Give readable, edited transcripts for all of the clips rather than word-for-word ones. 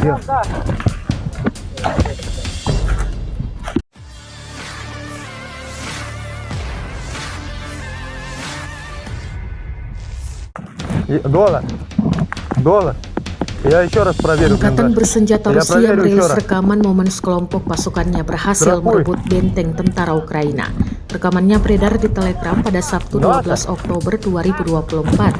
Где? Доллар. Я еще раз проверю. Angkatan bersenjata Я Rusia проверю merilis еще раз. rekaman momen sekelompok pasukannya berhasil Здравствуй. merebut benteng tentara Ukraina. Rekamannya beredar di Telegram pada Sabtu 12 Oktober 2024.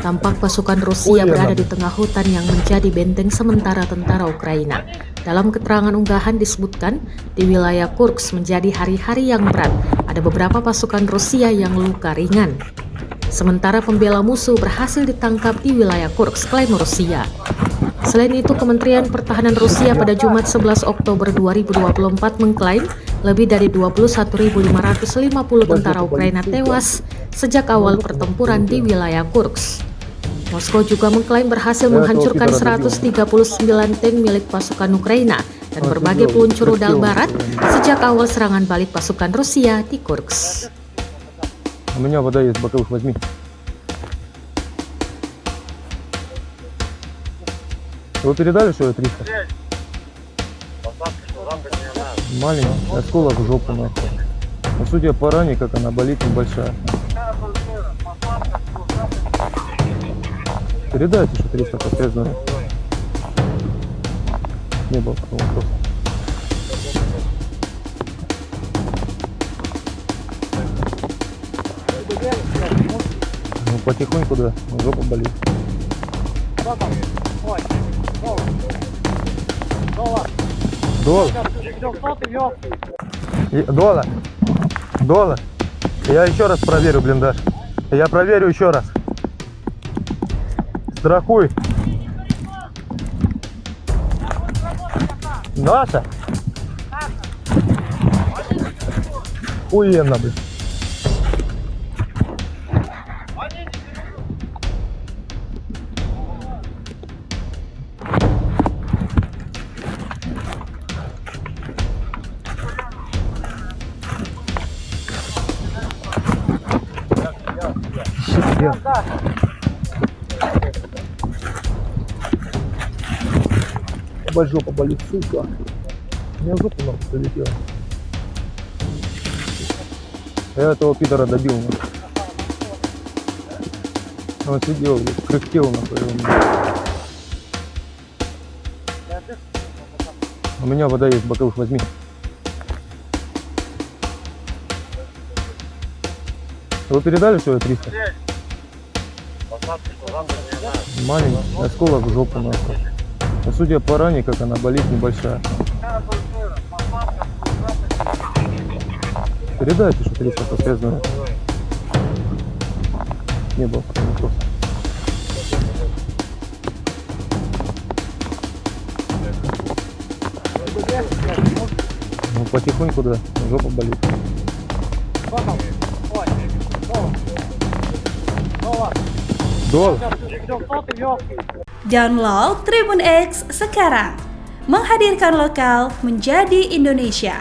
Tampak pasukan Rusia berada di tengah hutan yang menjadi benteng sementara tentara Ukraina. Dalam keterangan unggahan disebutkan, di wilayah Kursk menjadi hari-hari yang berat. Ada beberapa pasukan Rusia yang luka ringan. Sementara pembela musuh berhasil ditangkap di wilayah Kursk, klaim Rusia. Selain itu, Kementerian Pertahanan Rusia pada Jumat 11 Oktober 2024 mengklaim lebih dari 21.550 tentara Ukraina tewas sejak awal pertempuran di wilayah Kursk. Moskow juga mengklaim berhasil menghancurkan 139 tank milik pasukan Ukraina dan berbagai peluncur rudal barat sejak awal serangan balik pasukan Rusia di Kursk. У меня вода есть, боковых возьми. Вы передали, что я 300? Маленький, осколок в жопу нахуй. Но судя по ране, как она болит, небольшая. Передайте, что 300 подтверждено. Не было такого вопроса. Ну потихоньку, да, жопа болит. Доллар. Я еще раз проверю блиндаж. Я проверю еще раз. Страхуй. Наша? Охуенно, блин. Жопа болит, сука. У меня жопа нахуй прилетела. Я этого пидора добил, нахуй. Он сидел, кряхтел, нахуй. У меня вода есть, боковых возьми. Вы передали, что я 300? Маленький, осколок в жопу нахуй. Но судя по ране, как она болит, небольшая. Передайте, что 300 подтверждено. Не было такого вопроса. Ну потихоньку, да, жопа болит. Download Tribun X sekarang, menghadirkan lokal menjadi Indonesia.